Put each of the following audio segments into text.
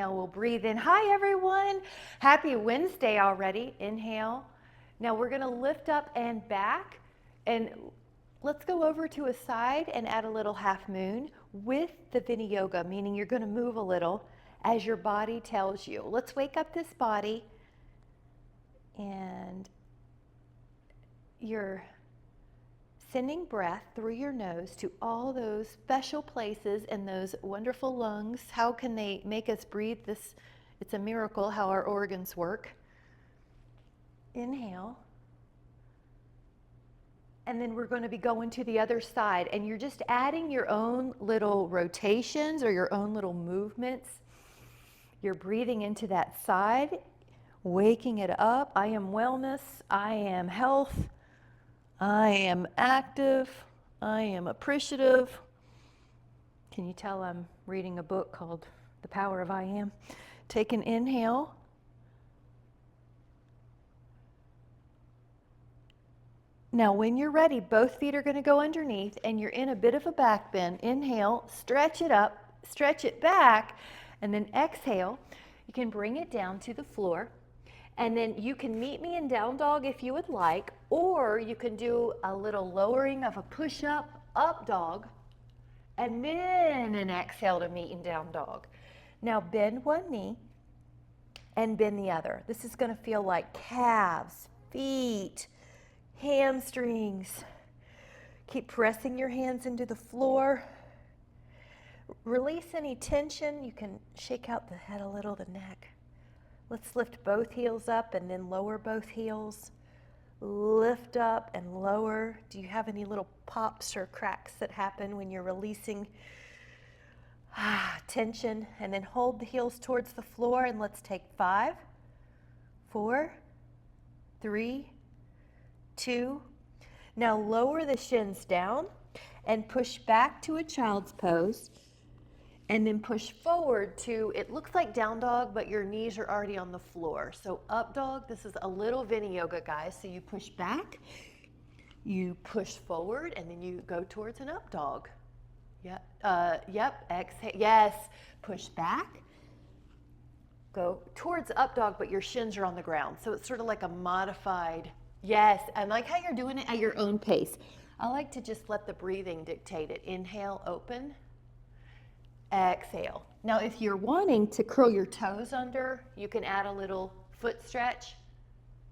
We'll breathe in. Hi, everyone. Happy Wednesday already. Inhale. Now we're going to lift up and back. And let's go over to a side and add a little half moon with the Vinyasa, meaning you're going to move a little as your body tells you. Let's wake up this body. And you're sending breath through your nose to all those special places and those wonderful lungs. How can they make us breathe this? It's a miracle how our organs work. Inhale. And then we're going to be going to the other side, and you're just adding your own little rotations or your own little movements. You're breathing into that side, waking it up. I am wellness. I am health. I am active. I am appreciative. Can you tell I'm reading a book called The Power of I Am? Take an inhale. Now, when you're ready, both feet are going to go underneath, and you're in a bit of a back bend. Inhale, stretch it up, stretch it back, and then exhale. You can bring it down to the floor. And then you can meet me in down dog if you would like, or you can do a little lowering of a push-up, up dog, and then an exhale to meet in down dog. Now bend one knee and bend the other. This is going to feel like calves, feet, hamstrings. Keep pressing your hands into the floor. Release any tension. You can shake out the head a little, the neck. Let's lift both heels up and then lower both heels. Lift up and lower. Do you have any little pops or cracks that happen when you're releasing tension? And then hold the heels towards the floor, and let's take 5, 4, 3, 2. Now lower the shins down and push back to a child's pose. And then push forward to, it looks like down dog, but your knees are already on the floor. So up dog, this is a little Vinyasa, guys. So you push back, you push forward, and then you go towards an up dog. Yep, exhale, yes, push back, go towards up dog, but your shins are on the ground. So it's sort of like a modified, yes, I like how you're doing it at your own pace. I like to just let the breathing dictate it. Inhale, open. Exhale. Now, if you're wanting to curl your toes under, you can add a little foot stretch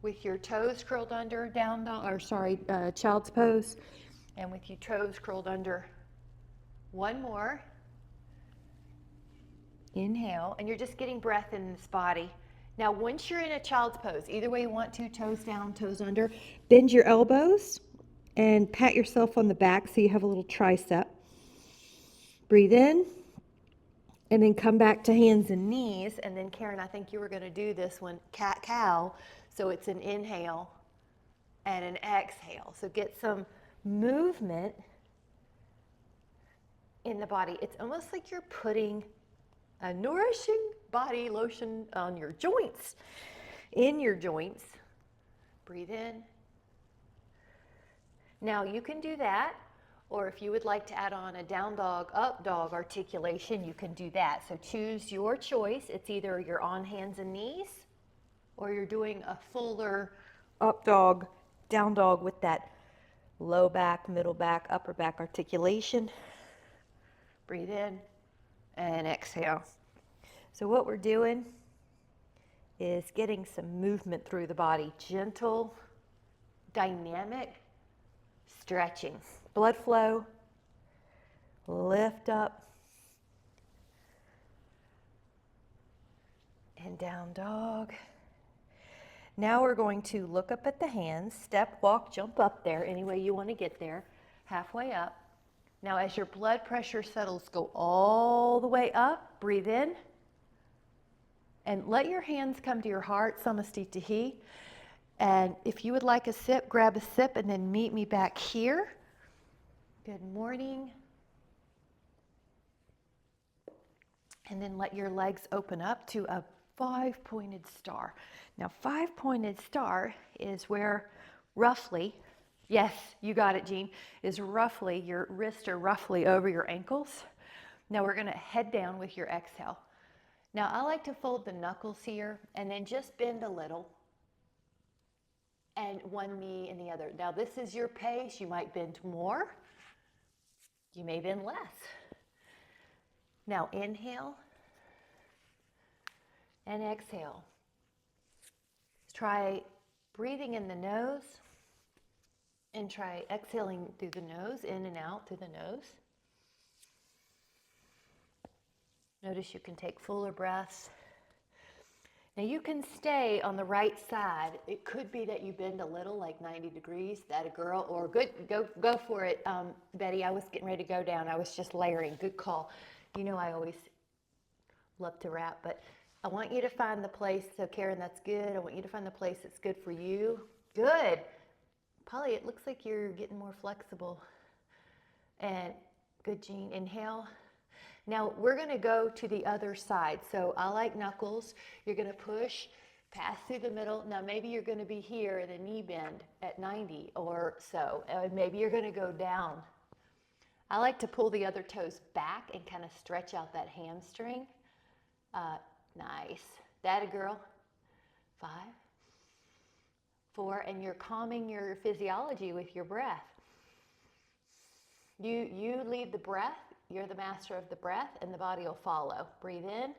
with your toes curled under, down dog, child's pose, and with your toes curled under. One more. Inhale, and you're just getting breath in this body. Now, once you're in a child's pose, either way you want to, toes down, toes under, bend your elbows and pat yourself on the back so you have a little tricep. Breathe in. And then come back to hands and knees. And then Karen, I think you were going to do this one, cat-cow. So it's an inhale and an exhale. So get some movement in the body. It's almost like you're putting a nourishing body lotion on your joints, in your joints. Breathe in. Now you can do that. Or if you would like to add on a down dog, up dog articulation, you can do that. So choose your choice. It's either you're on hands and knees, or you're doing a fuller up dog, down dog with that low back, middle back, upper back articulation. Breathe in and exhale. So what we're doing is getting some movement through the body. Gentle, dynamic stretching. Blood flow, lift up, and down dog. Now we're going to look up at the hands, step, walk, jump up there, any way you want to get there, halfway up. Now as your blood pressure settles, go all the way up, breathe in, and let your hands come to your heart, samastitihi. And if you would like a sip, grab a sip and then meet me back here. Good morning. And then let your legs open up to a 5-pointed star. Now, 5-pointed star is where roughly, yes, you got it, Jean, is roughly, your wrists are roughly over your ankles. Now we're going to head down with your exhale. Now I like to fold the knuckles here and then just bend a little, and one knee and the other. Now this is your pace. You might bend more. You may bend less. Now inhale and exhale. Try breathing in the nose and try exhaling through the nose, in and out through the nose. Notice you can take fuller breaths. Now you can stay on the right side. It could be that you bend a little, like 90 degrees, that a girl, or good, go for it. Betty, I was getting ready to go down. I was just layering. Good call. You know I always love to wrap, but I want you to find the place. So Karen, that's good. I want you to find the place that's good for you. Good. Polly, it looks like you're getting more flexible. And good, Jean. Inhale. Now we're going to go to the other side. So I like knuckles. You're going to push, pass through the middle. Now maybe you're going to be here in a knee bend at 90 or so. Maybe you're going to go down. I like to pull the other toes back and kind of stretch out that hamstring. Nice. That a girl. 5, 4, and you're calming your physiology with your breath. You lead the breath. You're the master of the breath, and the body will follow. Breathe in.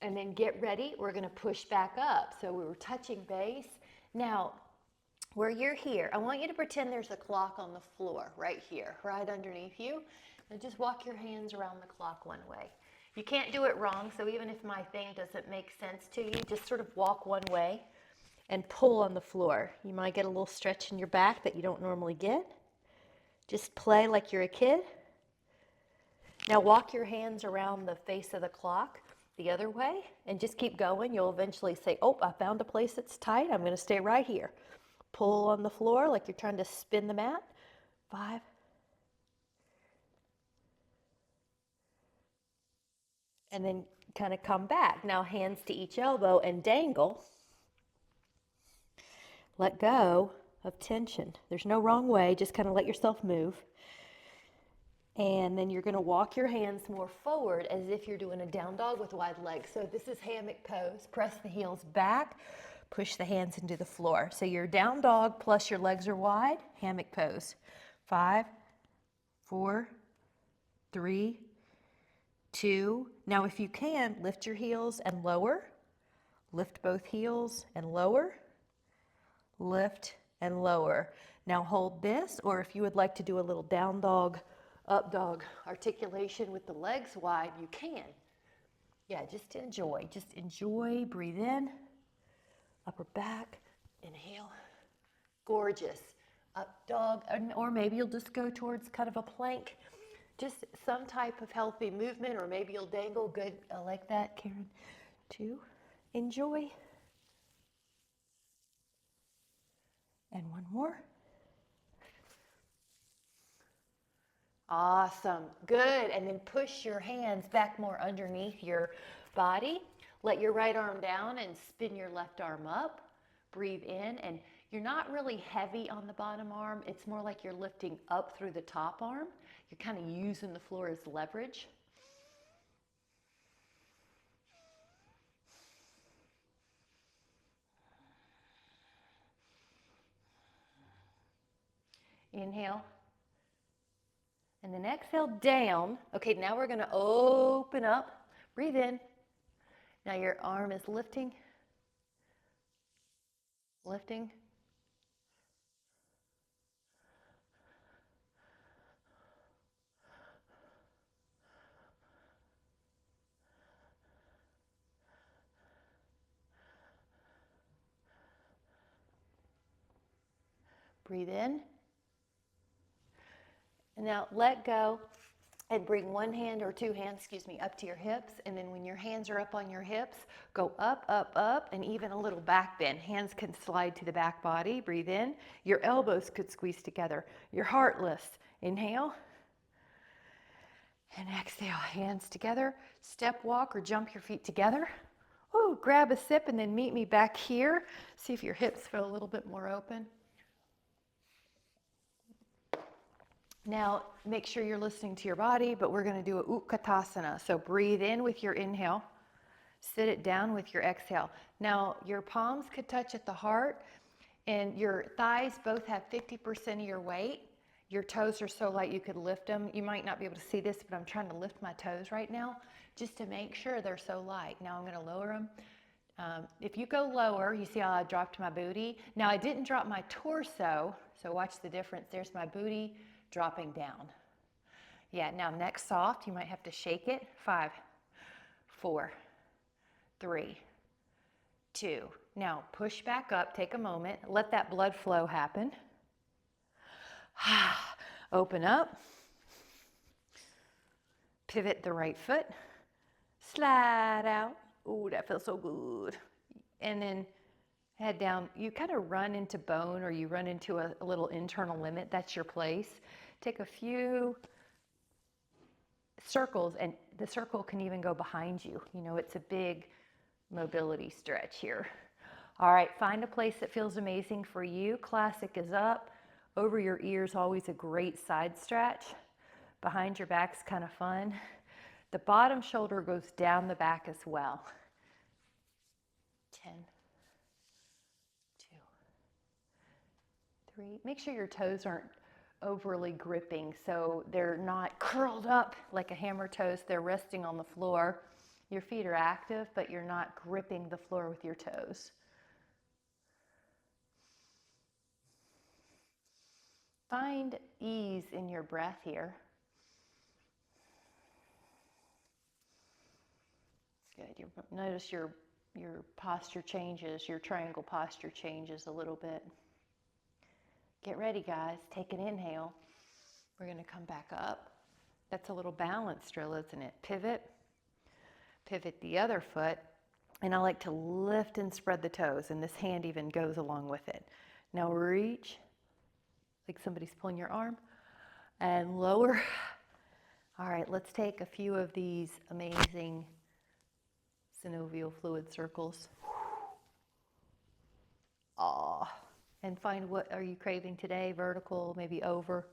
And then get ready. We're going to push back up. So we were touching base. Now, where you're here, I want you to pretend there's a clock on the floor right here, right underneath you. And just walk your hands around the clock one way. You can't do it wrong, so even if my thing doesn't make sense to you, just sort of walk one way and pull on the floor. You might get a little stretch in your back that you don't normally get. Just play like you're a kid. Now walk your hands around the face of the clock the other way and just keep going. You'll eventually say, oh, I found a place that's tight. I'm going to stay right here. Pull on the floor like you're trying to spin the mat. 5. And then kind of come back. Now hands to each elbow and dangle. Let go of tension. There's no wrong way. Just kind of let yourself move. And then you're going to walk your hands more forward as if you're doing a down dog with wide legs. So this is hammock pose. Press the heels back. Push the hands into the floor. So you're down dog plus your legs are wide. Hammock pose. 5, 4, 3, 2. Now if you can, lift your heels and lower. Lift both heels and lower. Lift and lower. Now hold this, or if you would like to do a little down dog, up dog articulation with the legs wide, you can. Yeah, just enjoy. Just enjoy. Breathe in. Upper back. Inhale. Gorgeous. Up dog, or maybe you'll just go towards kind of a plank. Just some type of healthy movement, or maybe you'll dangle. Good. I like that, Karen. 2. Enjoy. And one more. Awesome. Good. And then push your hands back more underneath your body. Let your right arm down and spin your left arm up. Breathe in, and you're not really heavy on the bottom arm. It's more like you're lifting up through the top arm. You're kind of using the floor as leverage. Inhale. And then exhale down. Okay, now we're going to open up. Breathe in. Now your arm is lifting. Lifting. Breathe in. And now let go and bring one hand or two hands, up to your hips. And then when your hands are up on your hips, go up, up, up, and even a little back bend. Hands can slide to the back body. Breathe in. Your elbows could squeeze together. Your heart lifts. Inhale. And exhale. Hands together. Step walk or jump your feet together. Ooh, grab a sip and then meet me back here. See if your hips feel a little bit more open. Now, make sure you're listening to your body, but we're going to do a Utkatasana. So breathe in with your inhale, sit it down with your exhale. Now, your palms could touch at the heart, and your thighs both have 50% of your weight. Your toes are so light you could lift them. You might not be able to see this, but I'm trying to lift my toes right now just to make sure they're so light. Now I'm going to lower them. If you go lower, you see how I dropped my booty? Now I didn't drop my torso, so watch the difference. There's my booty dropping down. Yeah, now neck soft, you might have to shake it. 5, 4, 3, 2. Now push back up, take a moment, let that blood flow happen. Open up, pivot the right foot, slide out. Ooh, that feels so good. And then head down. You kind of run into bone, or you run into a little internal limit. That's your place. Take a few circles, and the circle can even go behind you. You know, it's a big mobility stretch here. All right, find a place that feels amazing for you. Classic is up. Over your ears, always a great side stretch. Behind your back's kind of fun. The bottom shoulder goes down the back as well. 10, 2, 3. Make sure your toes aren't overly gripping, so they're not curled up like a hammer toes. They're resting on the floor. Your feet are active, but you're not gripping the floor with your toes. Find ease in your breath here. Good. Notice your posture changes, your triangle posture changes a little bit. Get ready, guys. Take an inhale. We're going to come back up. That's a little balance drill, isn't it? Pivot. Pivot the other foot. And I like to lift and spread the toes, and this hand even goes along with it. Now reach, like somebody's pulling your arm, and lower. All right, let's take a few of these amazing synovial fluid circles. And find, what are you craving today? Vertical, maybe over,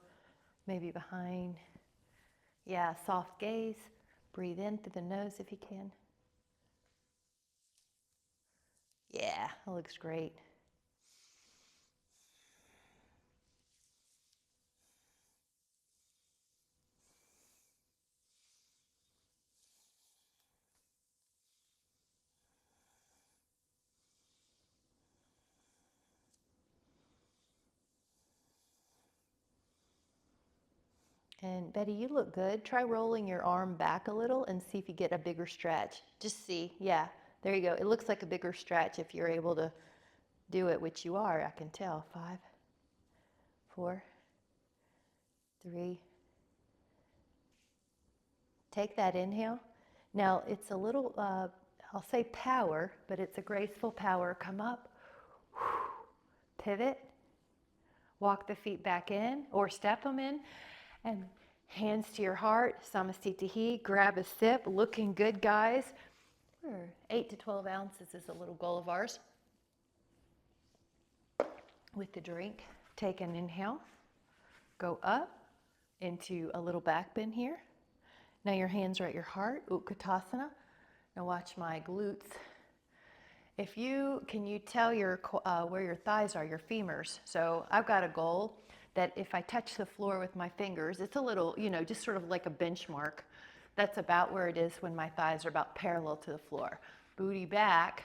maybe behind. Yeah, soft gaze. Breathe in through the nose if you can. Yeah, that looks great. And Betty, you look good. Try rolling your arm back a little and see if you get a bigger stretch. Just see. Yeah, there you go. It looks like a bigger stretch if you're able to do it, which you are, I can tell. 5, 4, 3. Take that inhale. Now it's a little, I'll say power, but it's a graceful power. Come up, pivot, walk the feet back in or step them in, and hands to your heart, Samasthitihi, grab a sip. Looking good, guys. 8 to 12 ounces is a little goal of ours. With the drink, take an inhale, go up into a little back bend here. Now your hands are at your heart, Utkatasana. Now watch my glutes. Can you tell where your thighs are, your femurs? So I've got a goal that if I touch the floor with my fingers, it's a little, just sort of like a benchmark. That's about where it is when my thighs are about parallel to the floor. Booty back,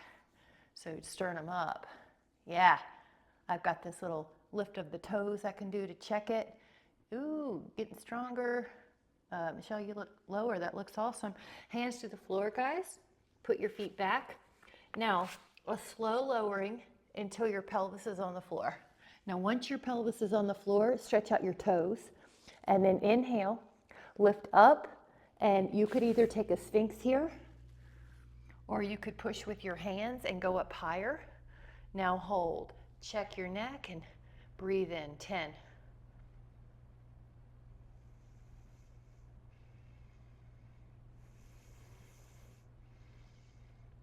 so sternum up. Yeah, I've got this little lift of the toes I can do to check it. Ooh, getting stronger. Michelle, you look lower. That looks awesome. Hands to the floor, guys. Put your feet back. Now, a slow lowering until your pelvis is on the floor. Now, once your pelvis is on the floor, stretch out your toes. And then inhale, lift up. And you could either take a sphinx here, or you could push with your hands and go up higher. Now hold. Check your neck and breathe in. 10.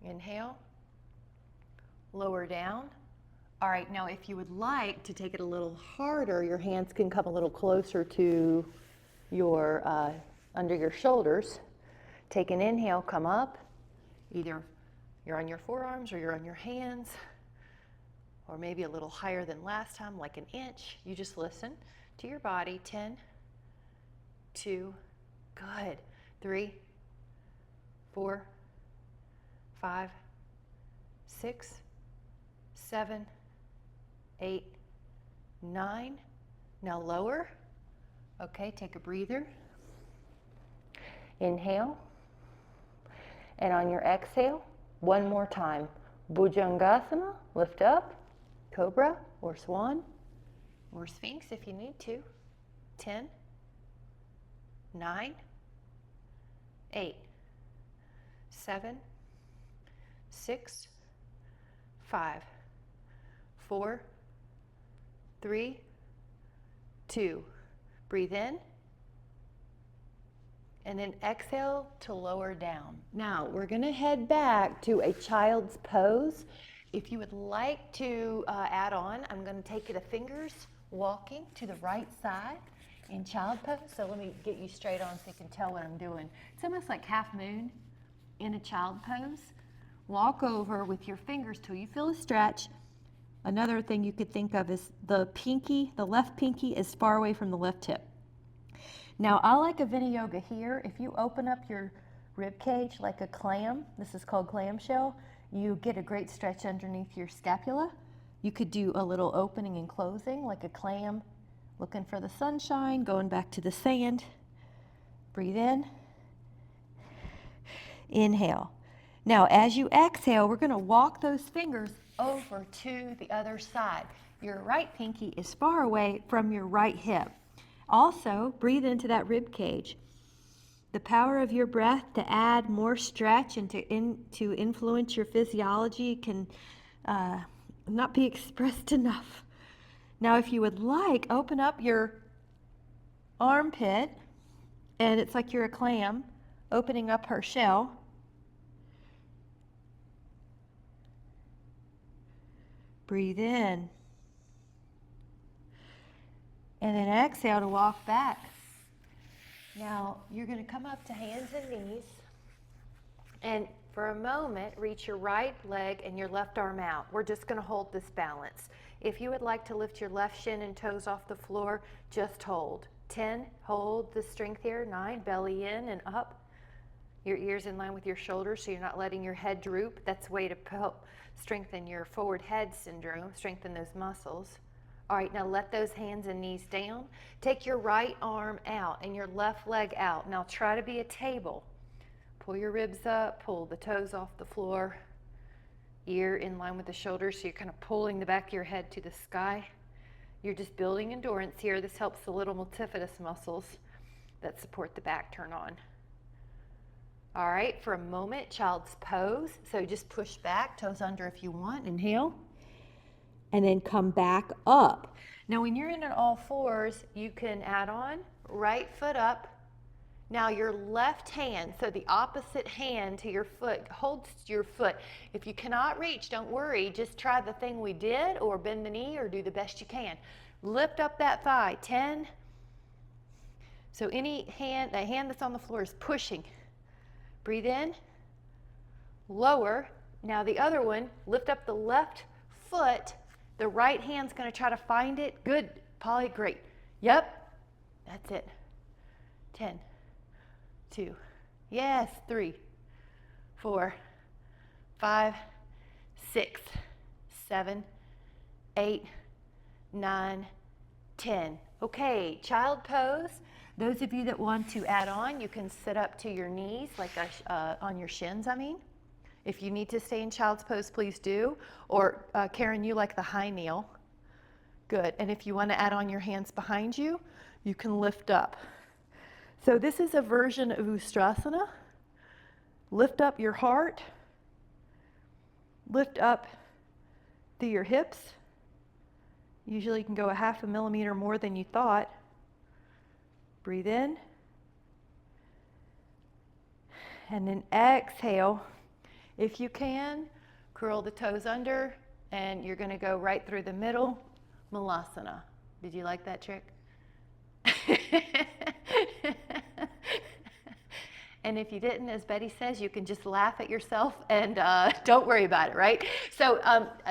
Inhale, lower down, All right, now if you would like to take it a little harder, your hands can come a little closer to your, under your shoulders. Take an inhale, come up. Either you're on your forearms or you're on your hands, or maybe a little higher than last time, like an inch. You just listen to your body. 10, 2, good. 3, 4, 5, 6, 7, 8, 9. Now lower. Okay, take a breather. Inhale. And on your exhale, one more time. Bhujangasana, lift up. Cobra or swan or sphinx if you need to. 10, 9, 8, 7, 6, 5, 4, 3, 2. Breathe in. And then exhale to lower down. Now we're going to head back to a child's pose. If you would like to add on, I'm going to take you to fingers walking to the right side in child pose. So let me get you straight on so you can tell what I'm doing. It's almost like half moon in a child pose. Walk over with your fingers till you feel a stretch. Another thing you could think of is the left pinky is far away from the left hip. Now, I like a vinyasa here. If you open up your rib cage like a clam, this is called clamshell, you get a great stretch underneath your scapula. You could do a little opening and closing like a clam, looking for the sunshine, going back to the sand. Breathe in. Inhale. Now, as you exhale, we're going to walk those fingers over to the other side. Your right pinky is far away from your right hip. Also, breathe into that rib cage. The power of your breath to add more stretch and to influence your physiology can not be expressed enough. Now, if you would like, open up your armpit, and it's like you're a clam opening up her shell. Breathe in. And then exhale to walk back. Now, you're going to come up to hands and knees. And for a moment, reach your right leg and your left arm out. We're just going to hold this balance. If you would like to lift your left shin and toes off the floor, just hold. 10, hold the strength here. 9, belly in and up. Your ears in line with your shoulders so you're not letting your head droop. That's a way to help strengthen your forward head syndrome, strengthen those muscles. All right, now let those hands and knees down. Take your right arm out and your left leg out. Now try to be a table. Pull your ribs up, pull the toes off the floor. Ear in line with the shoulders, so you're kind of pulling the back of your head to the sky. You're just building endurance here. This helps the little multifidus muscles that support the back turn on. All right, for a moment, child's pose. So just push back, toes under if you want. Inhale. And then come back up. Now when you're in an all fours, you can add on right foot up. Now your left hand, so the opposite hand to your foot, holds your foot. If you cannot reach, don't worry. Just try the thing we did, or bend the knee, or do the best you can. Lift up that thigh. 10. So any hand, the hand that's on the floor is pushing. Breathe in. Lower. Now the other one, lift up the left foot. The right hand's going to try to find it. Good, Polly, great. Yep, that's it. 10, 2, yes, 3, 4, 5, 6, 7, 8, 9, 10. Okay, child pose. Those of you that want to add on, you can sit up to your knees, like on your shins, I mean. If you need to stay in child's pose, please do. Or Karen, you like the high kneel. Good. And if you want to add on your hands behind you, you can lift up. So this is a version of Ustrasana. Lift up your heart. Lift up through your hips. Usually you can go a half a millimeter more than you thought. Breathe in. And then exhale. If you can, curl the toes under and you're going to go right through the middle, Malasana. Did you like that trick? And if you didn't, as Betty says, you can just laugh at yourself and don't worry about it, right? So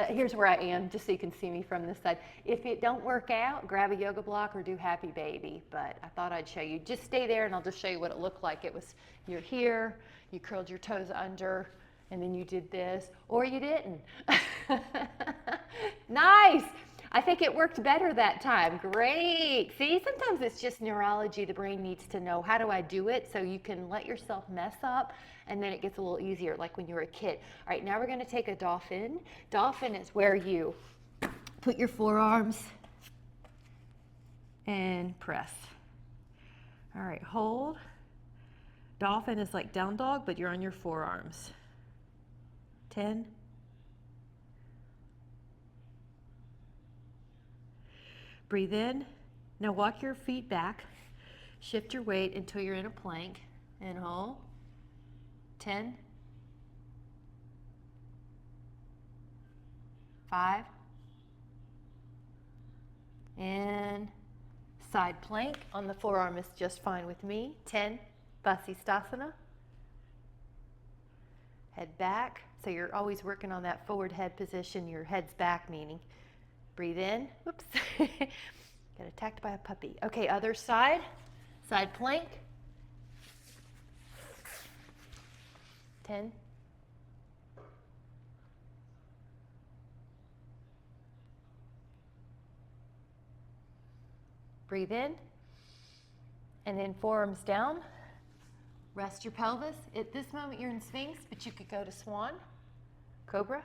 here's where I am, just so you can see me from this side. If it don't work out, grab a yoga block or do Happy Baby. But I thought I'd show you. Just stay there and I'll just show you what it looked like. It was, you're here, you curled your toes under, and then you did this, or you didn't. Nice. I think it worked better that time. Great. See, sometimes it's just neurology. The brain needs to know, how do I do it? So you can let yourself mess up, and then it gets a little easier, like when you were a kid. All right, now we're going to take a dolphin. Dolphin is where you put your forearms and press. All right, hold. Dolphin is like down dog, but you're on your forearms. 10. Breathe in. Now walk your feet back. Shift your weight until you're in a plank. And hold. 10. 5. And side plank on the forearm is just fine with me. 10. Vasisthasana. Head back. So you're always working on that forward head position. Your head's back, meaning. Breathe in. Whoops. Got attacked by a puppy. Okay, other side. Side plank. 10. Breathe in. And then forearms down. Rest your pelvis. At this moment you're in Sphinx, but you could go to Swan. Cobra.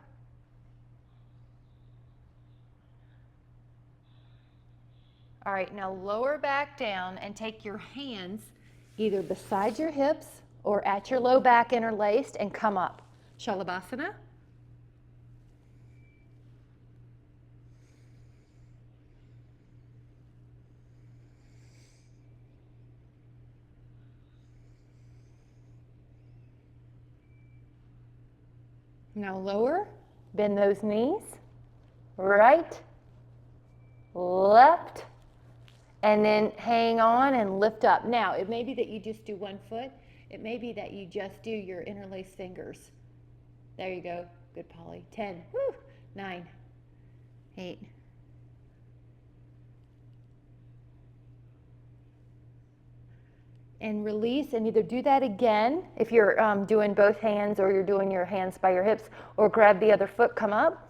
All right, now lower back down and take your hands either beside your hips or at your low back interlaced and come up. Shalabhasana. Now lower, bend those knees, right, left, and then hang on and lift up. Now, it may be that you just do one foot. It may be that you just do your interlaced fingers. There you go. Good, Polly. 10, 9, 8. And release, and either do that again if you're doing both hands, or you're doing your hands by your hips, or grab the other foot, come up.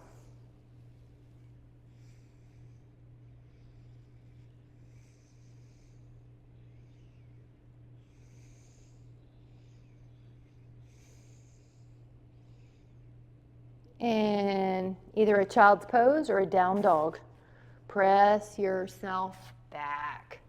And either a child's pose or a down dog. Press yourself back.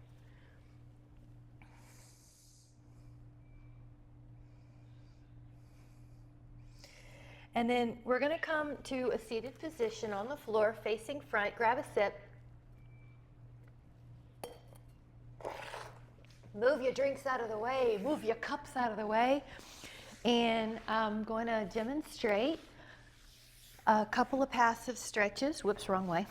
And then we're going to come to a seated position on the floor, facing front. Grab a sip. Move your drinks out of the way. Move your cups out of the way. And I'm going to demonstrate a couple of passive stretches. Whoops, wrong way.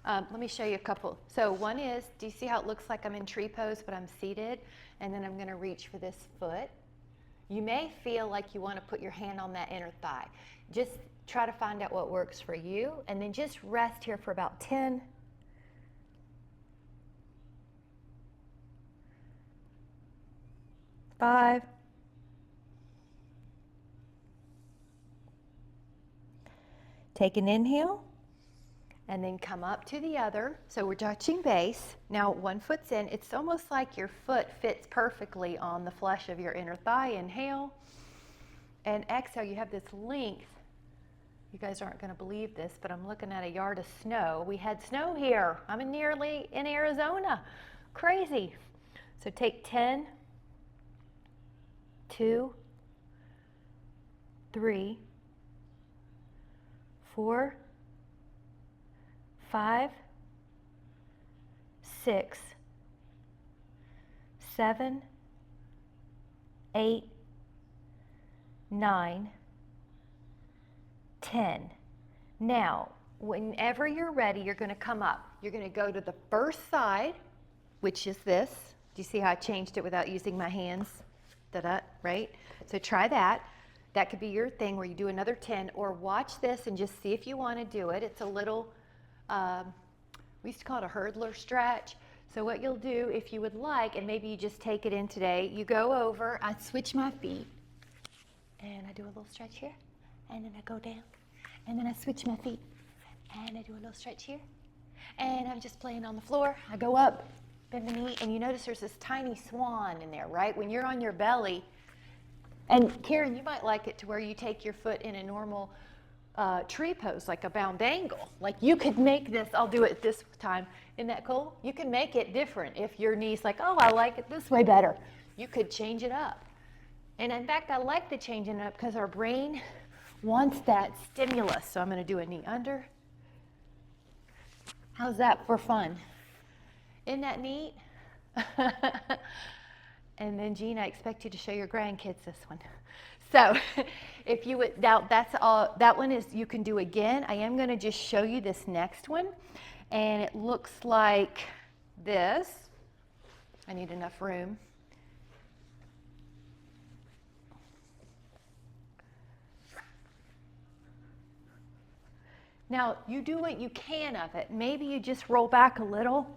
Let me show you a couple. So one is, do you see how it looks like I'm in tree pose, but I'm seated? And then I'm going to reach for this foot. You may feel like you want to put your hand on that inner thigh. Just try to find out what works for you, and then just rest here for about 10. 5. Take an inhale, and then come up to the other. So we're touching base. Now one foot's in. It's almost like your foot fits perfectly on the flesh of your inner thigh. Inhale, and exhale. You have this length. You guys aren't going to believe this, but I'm looking at a yard of snow. We had snow here. I'm nearly in Arizona. Crazy. So take 10, 2, 3, 4, 5, 6, 7, 8, 9, 10. Now, whenever you're ready, you're going to come up. You're going to go to the first side, which is this. Do you see how I changed it without using my hands? Da-da, right? So try that. That could be your thing where you do another 10, or watch this and just see if you want to do it. It's a little, we used to call it a hurdler stretch. So what you'll do if you would like, and maybe you just take it in today, you go over, I switch my feet, and I do a little stretch here, and then I go down, and then I switch my feet, and I do a little stretch here, and I'm just playing on the floor. I go up, bend the knee, and you notice there's this tiny swan in there, right? When you're on your belly, and Karen, you might like it to where you take your foot in a normal tree pose, like a bound angle. Like you could make this, I'll do it this time. Isn't that cool? You can make it different. If your knee's like, oh, I like it this way better, you could change it up. And in fact, I like the changing it up because our brain wants that stimulus. So I'm going to do a knee under. How's that for fun? Isn't that neat? And then, Jean, I expect you to show your grandkids this one. So if you would, now that's all, that one is, you can do again. I am going to just show you this next one. And it looks like this. I need enough room. Now, you do what you can of it. Maybe you just roll back a little.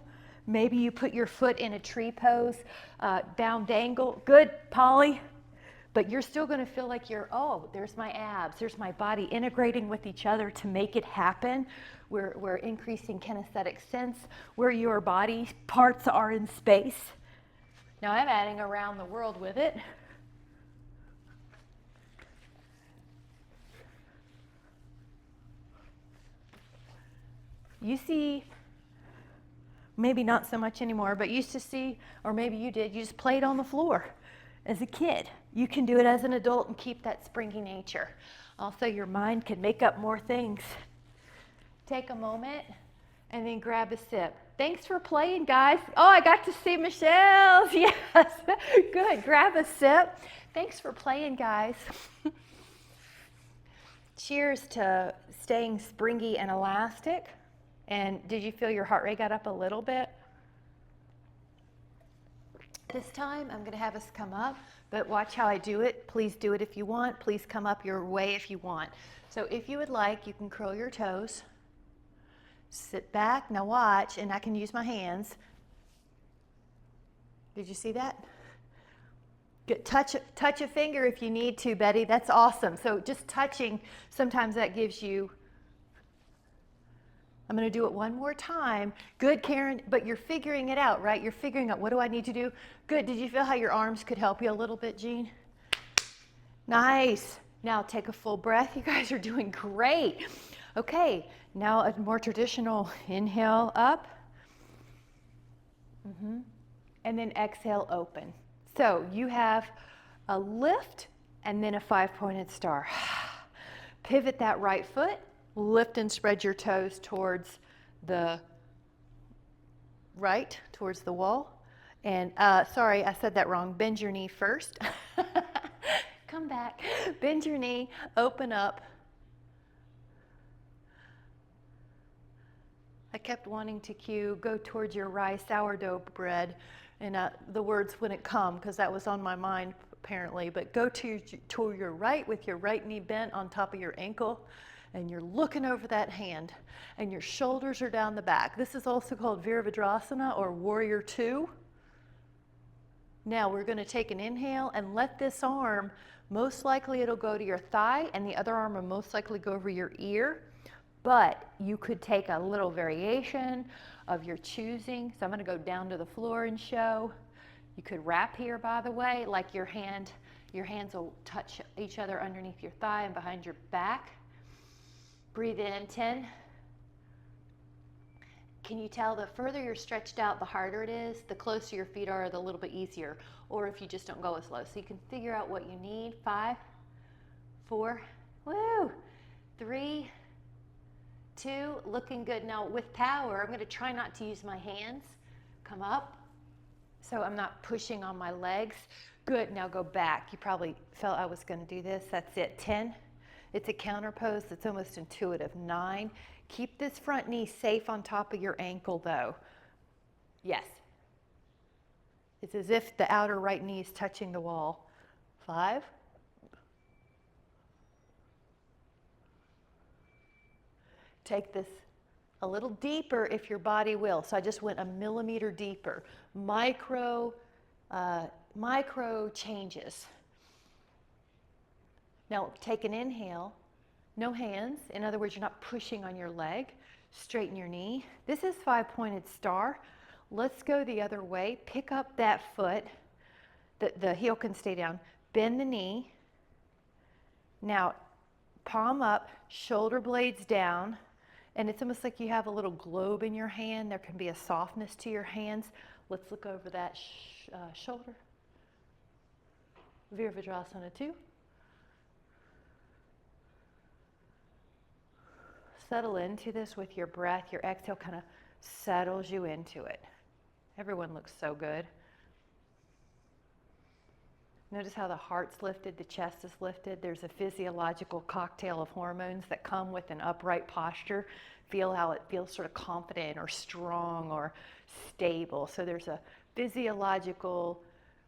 Maybe you put your foot in a tree pose, bound angle. Good, Polly. But you're still going to feel like you're, oh, there's my abs, there's my body integrating with each other to make it happen. We're increasing kinesthetic sense where your body parts are in space. Now I'm adding around the world with it. You see, maybe not so much anymore, but used to see, or maybe you did, you just played on the floor as a kid. You can do it as an adult and keep that springy nature. Also, your mind can make up more things. Take a moment and then grab a sip. Thanks for playing, guys. Oh, I got to see Michelle's. Yes, good. Grab a sip. Thanks for playing, guys. Cheers to staying springy and elastic. And did you feel your heart rate got up a little bit? This time, I'm going to have us come up, but watch how I do it. Please do it if you want. Please come up your way if you want. So if you would like, you can curl your toes. Sit back. Now watch, and I can use my hands. Did you see that? Good. Touch a finger if you need to, Betty. That's awesome. So just touching, sometimes that gives you. I'm going to do it one more time. Good, Karen, but you're figuring it out, right? You're figuring out, what do I need to do? Good. Did you feel how your arms could help you a little bit, Jean? Nice. Now take a full breath. You guys are doing great. Okay, now a more traditional inhale up. And then exhale, open. So you have a lift and then a 5-pointed star. Pivot that right foot. Lift and spread your toes towards the right, towards the wall. And sorry, I said that wrong. Bend your knee first. Come back. Bend your knee, open up. I kept wanting to cue, go towards your rice sourdough bread. And the words wouldn't come because that was on my mind apparently. But go to your right with your right knee bent on top of your ankle. And you're looking over that hand, and your shoulders are down the back. This is also called Virabhadrasana or Warrior 2. Now we're going to take an inhale and let this arm, most likely it'll go to your thigh, and the other arm will most likely go over your ear. But you could take a little variation of your choosing. So I'm going to go down to the floor and show. You could wrap here, by the way, like your hands will touch each other underneath your thigh and behind your back. Breathe in, 10. Can you tell the further you're stretched out, the harder it is? The closer your feet are, the little bit easier. Or if you just don't go as low. So you can figure out what you need. 5, 4, woo, 3, 2, looking good. Now with power, I'm going to try not to use my hands. Come up. So I'm not pushing on my legs. Good, now go back. You probably felt I was going to do this. That's it. 10, It's a counter pose that's almost intuitive. 9. Keep this front knee safe on top of your ankle though. Yes. It's as if the outer right knee is touching the wall. 5. Take this a little deeper if your body will. So I just went a millimeter deeper. Micro changes. Now take an inhale. No hands. In other words, you're not pushing on your leg. Straighten your knee. This is 5-pointed star. Let's go the other way. Pick up that foot. The heel can stay down. Bend the knee. Now, palm up, shoulder blades down. And it's almost like you have a little globe in your hand. There can be a softness to your hands. Let's look over that shoulder. Virabhadrasana 2. Settle into this with your breath. Your exhale kind of settles you into it. Everyone looks so good. Notice how the heart's lifted, the chest is lifted. There's a physiological cocktail of hormones that come with an upright posture. Feel how it feels sort of confident or strong or stable. So there's a physiological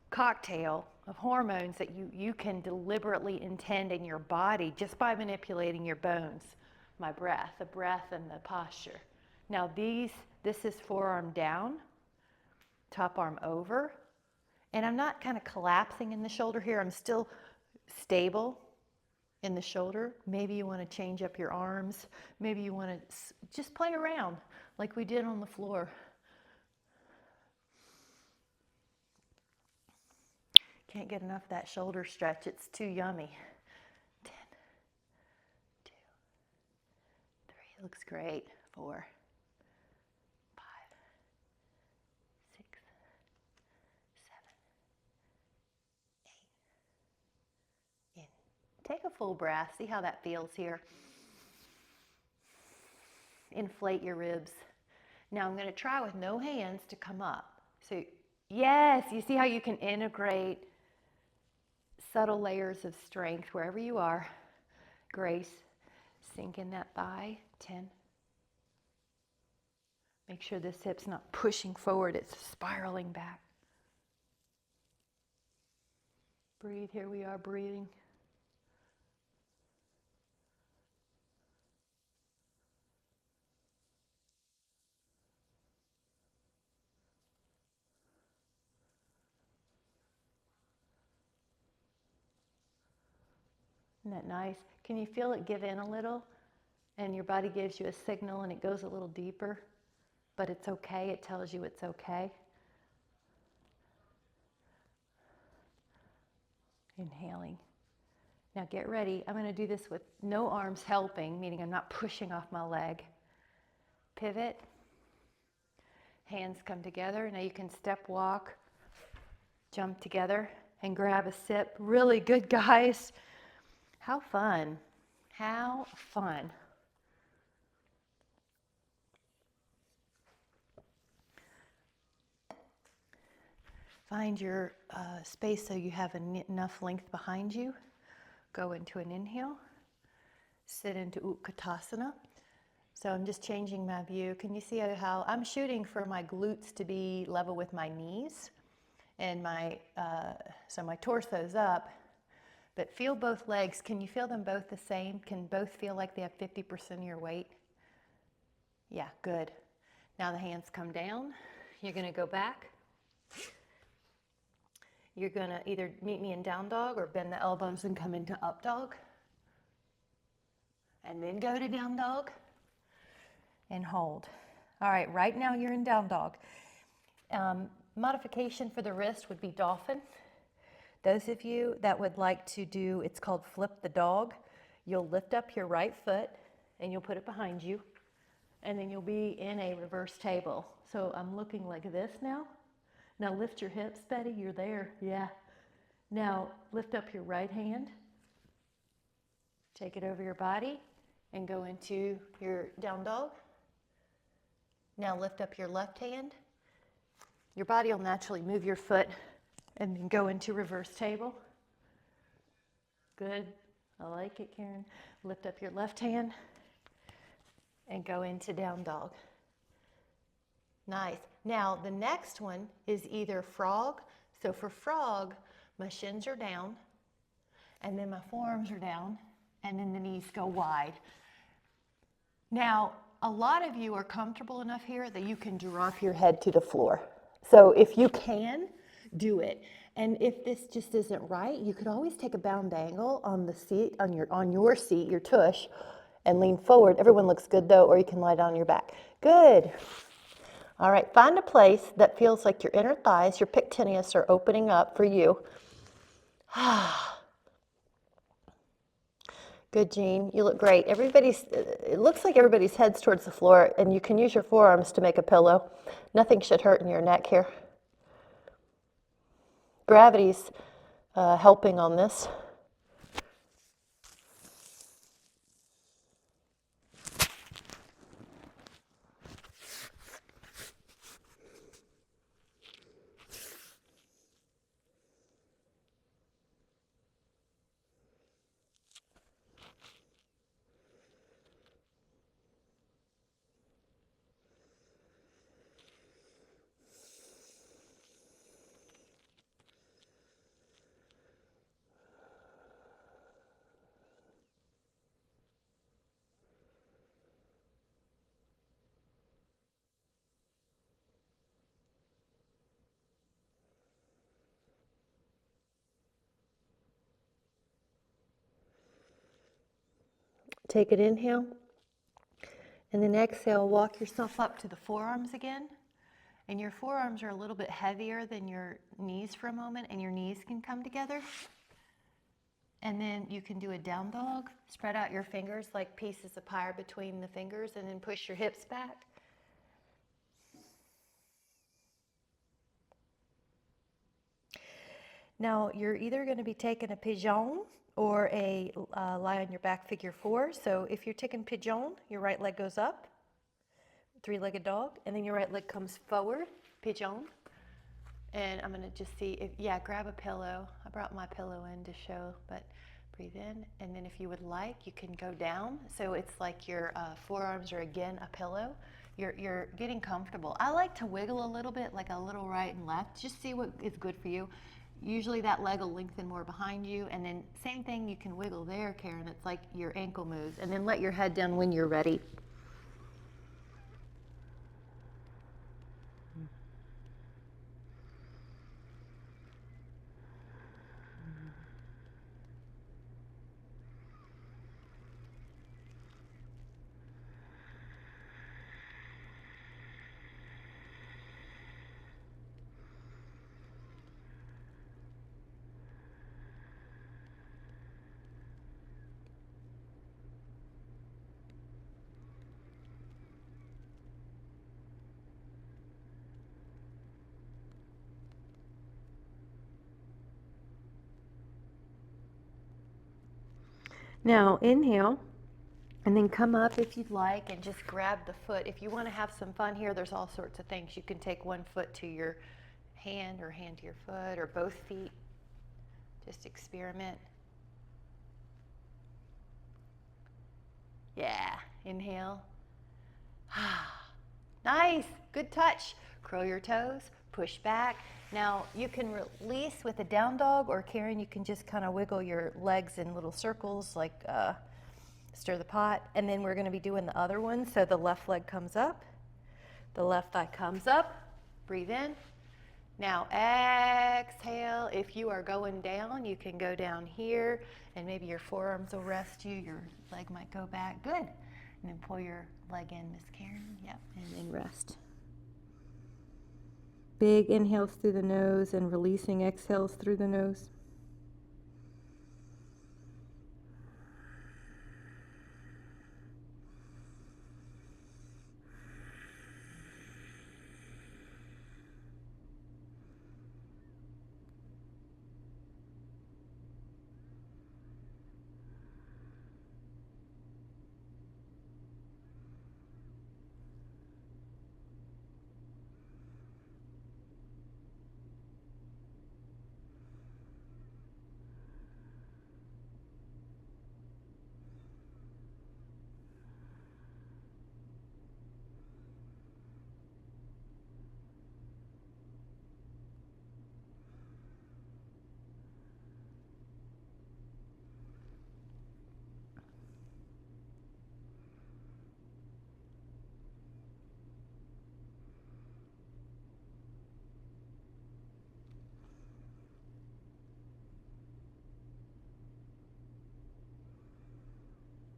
cocktail of hormones that you can deliberately intend in your body just by manipulating your bones. My breath, the breath and the posture. Now this is forearm down, top arm over. And I'm not kind of collapsing in the shoulder here. I'm still stable in the shoulder. Maybe you want to change up your arms. Maybe you want to just play around like we did on the floor. Can't get enough of that shoulder stretch. It's too yummy. 10, 2, 3. Looks great. 4, 5, 6, 7, 8. In. Take a full breath. See how that feels here. Inflate your ribs. Now I'm going to try with no hands to come up. So yes, you see how you can integrate subtle layers of strength wherever you are. Grace. Sink in that thigh. 10. Make sure this hip's not pushing forward, it's spiraling back. Breathe, here we are breathing. Isn't that nice? Can you feel it give in a little? And your body gives you a signal and it goes a little deeper, but it's okay, it tells you it's okay. Inhaling. Now get ready. I'm going to do this with no arms helping, meaning I'm not pushing off my leg. Pivot. Hands come together. Now you can step walk, jump together, and grab a sip. Really good, guys. How fun. How fun. Find your space so you have enough length behind you. Go into an inhale. Sit into Utkatasana. So I'm just changing my view. Can you see how I'm shooting for my glutes to be level with my knees? And so my torso's up. But feel both legs. Can you feel them both the same? Can both feel like they have 50% of your weight? Yeah, good. Now the hands come down. You're going to go back. You're going to either meet me in down dog or bend the elbows and come into up dog. And then go to down dog and hold. All right, right now you're in down dog. Modification for the wrist would be dolphin. Those of you that would like to do, it's called flip the dog. You'll lift up your right foot and you'll put it behind you. And then you'll be in a reverse table. So I'm looking like this now. Now lift your hips, Betty, you're there, yeah. Now lift up your right hand, take it over your body and go into your down dog. Now lift up your left hand. Your body will naturally move your foot and then go into reverse table. Good. I like it, Karen. Lift up your left hand and go into down dog. Nice. Now the next one is either frog. So for frog, my shins are down, and then my forearms are down, and then the knees go wide. Now, a lot of you are comfortable enough here that you can drop your head to the floor. So if you can, do it. And if this just isn't right, you could always take a bound angle on the seat, on your seat, your tush, and lean forward. Everyone looks good though, or you can lie down on your back. Good. All right, find a place that feels like your inner thighs, your pectineus are opening up for you. Good, Jean. You look great. It looks like everybody's head's towards the floor, and you can use your forearms to make a pillow. Nothing should hurt in your neck here. Gravity's helping on this. Take an inhale, and then exhale, walk yourself up to the forearms again. And your forearms are a little bit heavier than your knees for a moment, and your knees can come together. And then you can do a down dog. Spread out your fingers like pieces of pie between the fingers, and then push your hips back. Now, you're either going to be taking a pigeon or a lie on your back figure 4. So if you're taking pigeon, your right leg goes up, three-legged dog, and then your right leg comes forward, pigeon. And I'm going to just see if, yeah, grab a pillow. I brought my pillow in to show, but breathe in. And then if you would like, you can go down. So it's like your forearms are again a pillow. You're getting comfortable. I like to wiggle a little bit, like a little right and left. Just see what is good for you. Usually that leg will lengthen more behind you. And then same thing, you can wiggle there, Karen. It's like your ankle moves. And then let your head down when you're ready. Now inhale, and then come up if you'd like and just grab the foot. If you want to have some fun here, there's all sorts of things. You can take one foot to your hand or hand to your foot or both feet. Just experiment. Yeah, inhale. Nice, good touch. Curl your toes, push back. Now you can release with a down dog, or Karen, you can just kind of wiggle your legs in little circles like stir the pot. And then we're going to be doing the other one. So the left leg comes up, the left thigh comes up, breathe in. Now exhale. If you are going down, you can go down here, and maybe your forearms will rest you, your leg might go back. Good. And then pull your leg in, Miss Karen. Yep, and then rest. Big inhales through the nose and releasing exhales through the nose.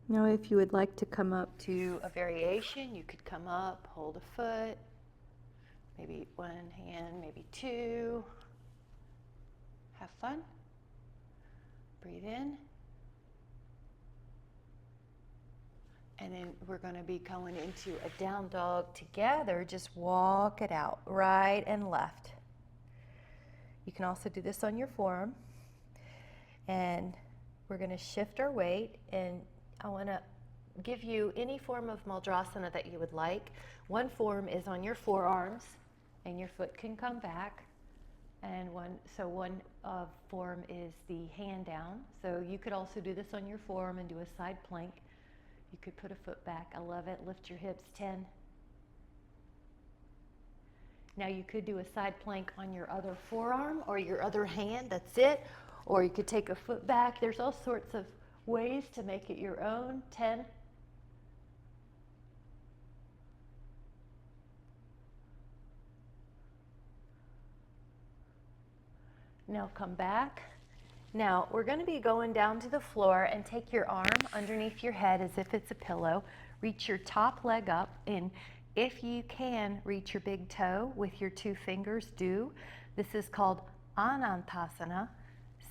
Now, if you would like to come up to a variation, you could come up, hold a foot, maybe one hand, maybe two. Have fun. Breathe in. And then we're going to be going into a down dog together. Just walk it out, right and left. You can also do this on your forearm. And we're going to shift our weight, and I want to give you any form of Mudrasana that you would like. One form is on your forearms, and your foot can come back. And one form is the hand down. So you could also do this on your forearm and do a side plank. You could put a foot back. I love it. Lift your hips, 10. Now you could do a side plank on your other forearm or your other hand, that's it. Or you could take a foot back. There's all sorts of ways to make it your own, 10. Now come back. Now we're going to be going down to the floor, and take your arm underneath your head as if it's a pillow. Reach your top leg up, and if you can reach your big toe with your 2 fingers, do. This is called Anantasana.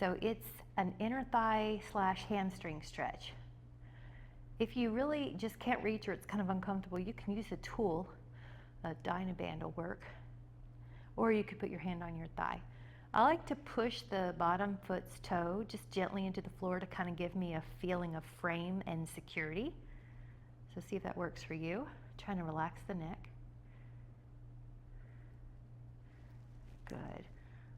So it's an inner thigh / hamstring stretch. If you really just can't reach or it's kind of uncomfortable, you can use a tool. A Dynaband will work. Or you could put your hand on your thigh. I like to push the bottom foot's toe just gently into the floor to kind of give me a feeling of frame and security. So see if that works for you. Trying to relax the neck. Good.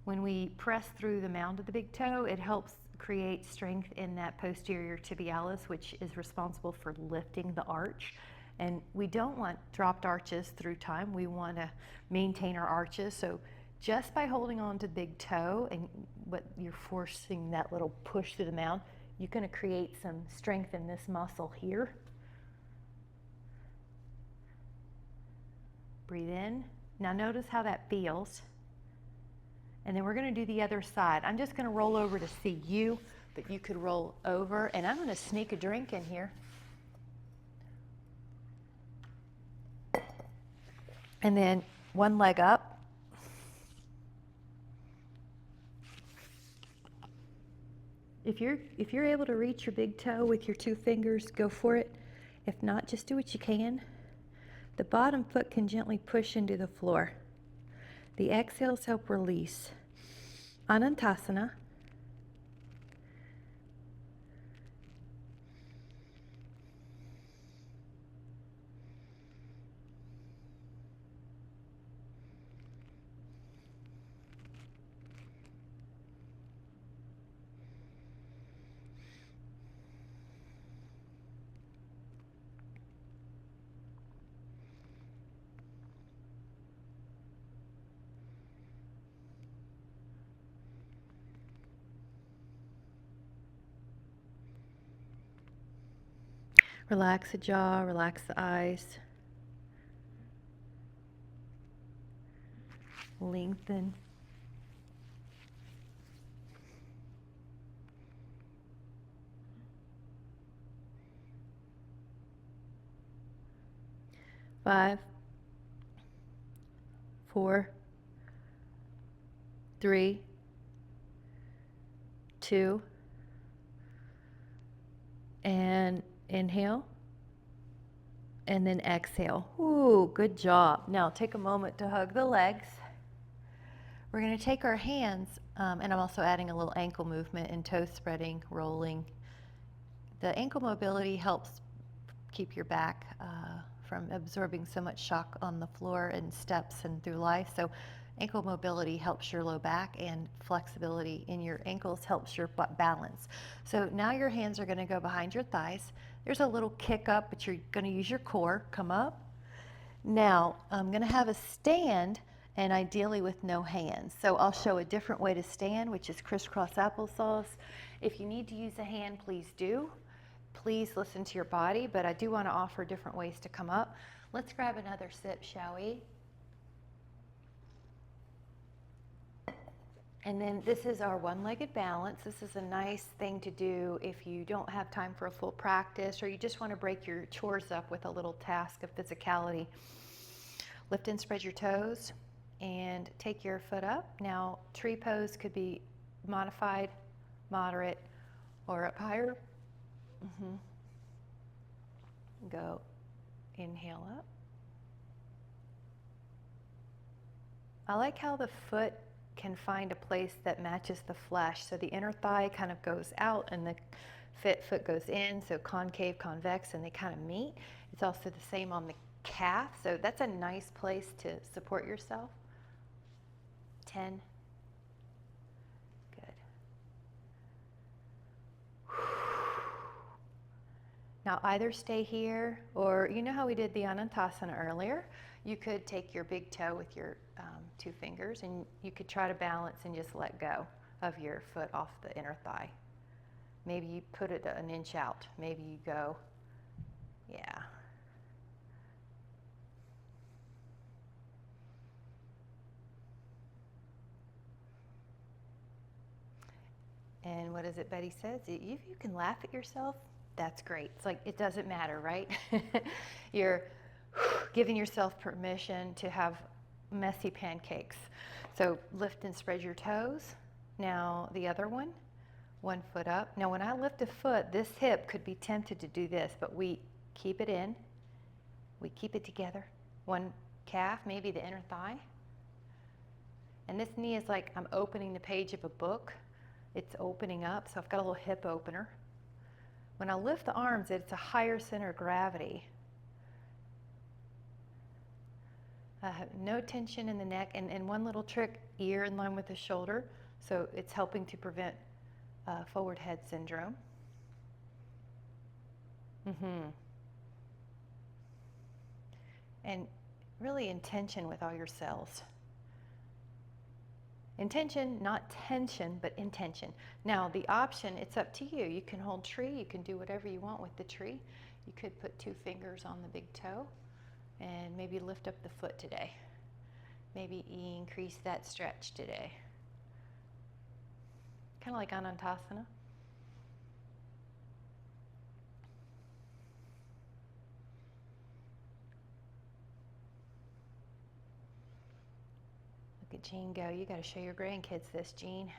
When we press through the mound of the big toe, it helps create strength in that posterior tibialis, which is responsible for lifting the arch. And we don't want dropped arches through time. We want to maintain our arches. So just by holding on to the big toe and what you're forcing that little push through the mound, you're going to create some strength in this muscle here. Breathe in. Now notice how that feels. And then we're going to do the other side. I'm just going to roll over to see you, but you could roll over. And I'm going to sneak a drink in here. And then one leg up. If you're able to reach your big toe with your 2 fingers, go for it. If not, just do what you can. The bottom foot can gently push into the floor. The exhales help release. Anantasana. Relax the jaw, relax the eyes. Lengthen. Five, 4, 3, 2, and inhale, and then exhale. Ooh, good job. Now take a moment to hug the legs. We're going to take our hands, and I'm also adding a little ankle movement and toe spreading, rolling. The ankle mobility helps keep your back from absorbing so much shock on the floor and steps and through life. So ankle mobility helps your low back, and flexibility in your ankles helps your balance. So now your hands are going to go behind your thighs. There's a little kick up, but you're going to use your core. Come up. Now I'm going to have a stand, and ideally with no hands. So I'll show a different way to stand, which is crisscross applesauce. If you need to use a hand, please do. Please listen to your body, but I do want to offer different ways to come up. Let's grab another sip, shall we? And then this is our one-legged balance. This is a nice thing to do if you don't have time for a full practice or you just want to break your chores up with a little task of physicality. Lift and spread your toes and take your foot up. Now, tree pose could be modified, moderate, or up higher. Go, inhale up. I like how the foot can find a place that matches the flesh. So the inner thigh kind of goes out and the foot goes in, so concave, convex, and they kind of meet. It's also the same on the calf, so that's a nice place to support yourself. 10. Good. Now either stay here, or you know how we did the Anantasana earlier? You could take your big toe with your 2 fingers and you could try to balance and just let go of your foot off the inner thigh. Maybe you put it an inch out. Maybe you go, yeah. And what is it Betty says? If you can laugh at yourself, that's great. It's like, it doesn't matter, right? You're giving yourself permission to have messy pancakes. So lift and spread your toes. Now the other one foot up. Now when I lift a foot, this hip could be tempted to do this, but we keep it in. We keep it together. One calf, maybe the inner thigh. And this knee is like I'm opening the page of a book. It's opening up, so I've got a little hip opener. When I lift the arms, it's a higher center of gravity. No tension in the neck, and one little trick, ear in line with the shoulder, so it's helping to prevent forward head syndrome. And really intention with all your cells. Intention, not tension, but intention. Now the option, it's up to you. You can hold tree, you can do whatever you want with the tree. You could put 2 fingers on the big toe and maybe lift up the foot today. Maybe increase that stretch today. Kind of like Anantasana. Look at Jean go. You got to show your grandkids this, Jean.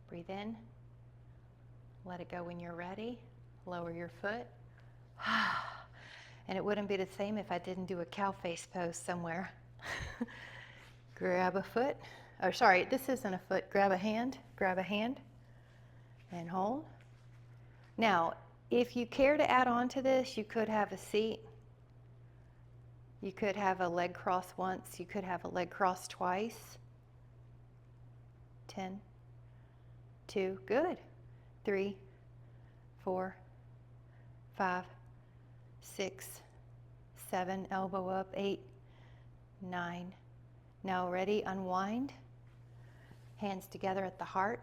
Breathe in. Let it go when you're ready. Lower your foot. And it wouldn't be the same if I didn't do a cow face pose somewhere. Grab a foot. Oh, sorry, this isn't a foot. Grab a hand, and hold. Now, if you care to add on to this, you could have a seat. You could have a leg cross once. You could have a leg cross twice. 10, 2, good. 3, 4, 5, 6, 7, elbow up, 8, 9. Now ready, unwind. Hands together at the heart.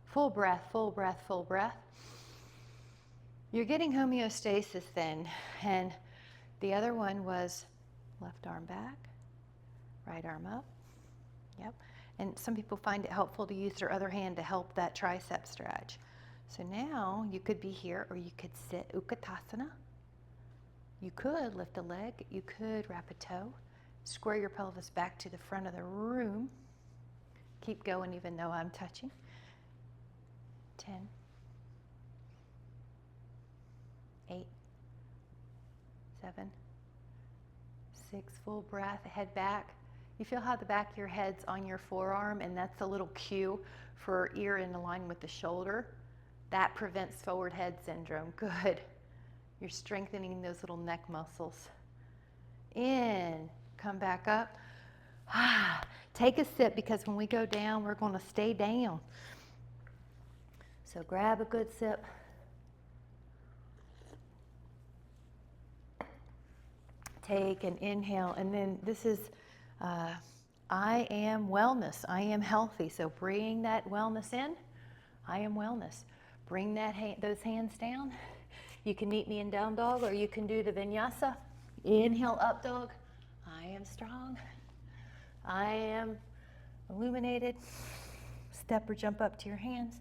Full breath, full breath, full breath. You're getting homeostasis then. And the other one was left arm back, right arm up. Yep. And some people find it helpful to use their other hand to help that tricep stretch. So now you could be here or you could sit Utkatasana. You could lift a leg, you could wrap a toe, square your pelvis back to the front of the room. Keep going even though I'm touching. 10, 8, 7, 6, full breath, head back. You feel how the back of your head's on your forearm, and that's a little cue for ear in line with the shoulder. That prevents forward head syndrome. Good. You're strengthening those little neck muscles. In, come back up. Take a sip, because when we go down, we're going to stay down. So grab a good sip. Take an inhale, and then this is I am wellness. I am healthy. So bring that wellness in. I am wellness. Bring that those hands down. You can meet me in down dog, or you can do the vinyasa. Inhale, up dog. I am strong. I am illuminated. Step or jump up to your hands.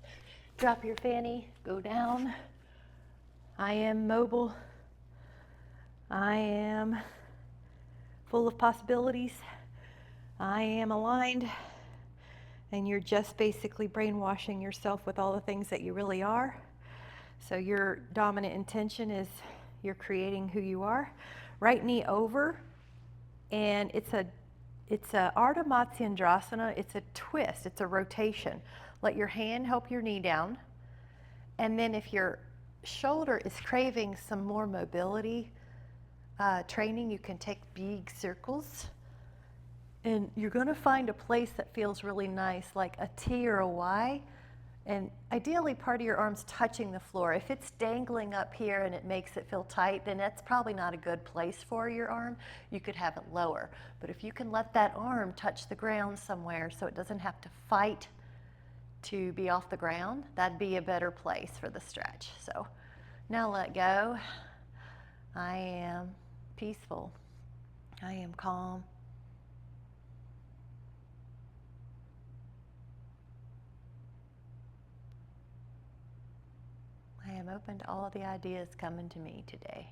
Drop your fanny, go down. I am mobile. I am full of possibilities. I am aligned. And you're just basically brainwashing yourself with all the things that you really are. So your dominant intention is you're creating who you are. Right knee over, and it's a Ardha Matsyendrasana. It's a twist, it's a rotation. Let your hand help your knee down. And then if your shoulder is craving some more mobility training, you can take big circles. And you're going to find a place that feels really nice, like a T or a Y. And ideally, part of your arm's touching the floor. If it's dangling up here and it makes it feel tight, then that's probably not a good place for your arm. You could have it lower. But if you can let that arm touch the ground somewhere so it doesn't have to fight to be off the ground, that'd be a better place for the stretch. So now let go. I am peaceful. I am calm. I am open to all the ideas coming to me today.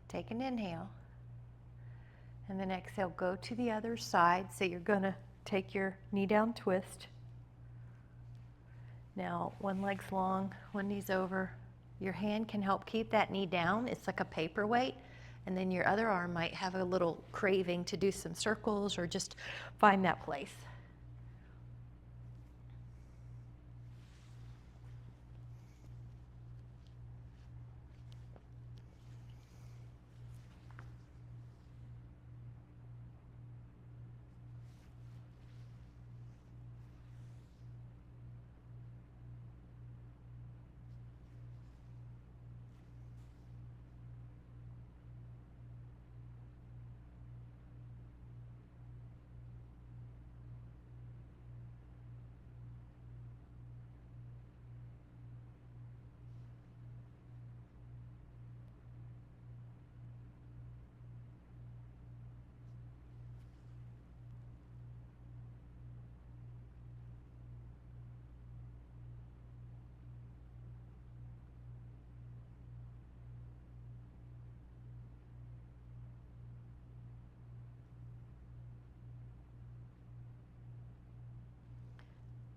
Take an inhale, and then exhale, go to the other side. So you're going to take your knee down twist. Now, one leg's long, one knee's over. Your hand can help keep that knee down. It's like a paperweight. And then your other arm might have a little craving to do some circles or just find that place.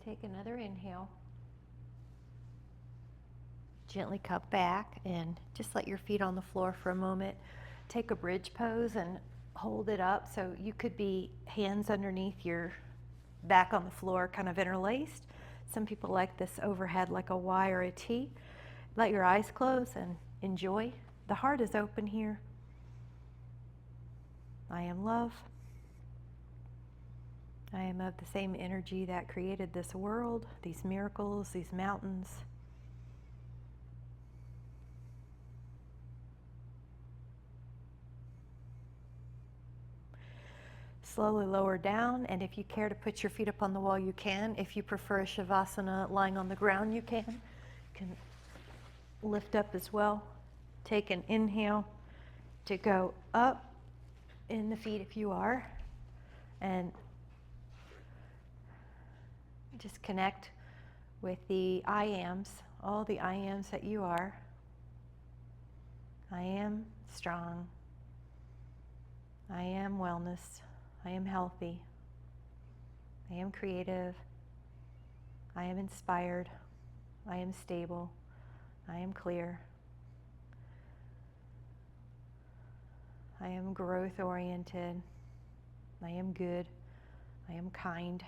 Take another inhale. Gently come back and just let your feet on the floor for a moment. Take a bridge pose and hold it up. So you could be hands underneath your back on the floor, kind of interlaced. Some people like this overhead like a Y or a T. Let your eyes close and enjoy. The heart is open here. I am love. I am of the same energy that created this world, these miracles, these mountains. Slowly lower down, and if you care to put your feet up on the wall, you can. If you prefer a Shavasana lying on the ground, you can. You can lift up as well. Take an inhale to go up in the feet if you are, and just connect with the I ams, all the I ams that you are. I am strong. I am wellness. I am healthy. I am creative. I am inspired. I am stable. I am clear. I am growth oriented. I am good. I am kind.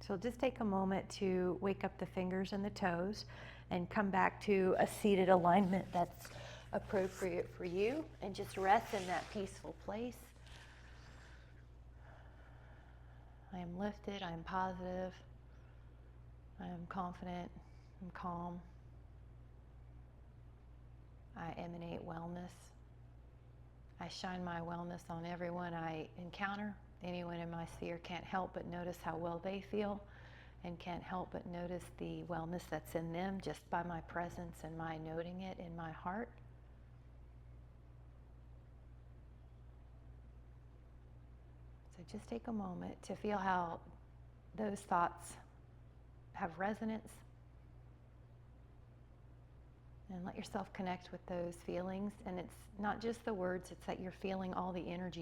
So just take a moment to wake up the fingers and the toes and come back to a seated alignment that's appropriate for you, and just rest in that peaceful place. I am lifted, I am positive, I am confident. I'm calm. I emanate wellness. I shine my wellness on everyone I encounter. Anyone in my sphere can't help but notice how well they feel and can't help but notice the wellness that's in them just by my presence and my noting it in my heart. So just take a moment to feel how those thoughts have resonance, and let yourself connect with those feelings. And it's not just the words, it's that you're feeling all the energy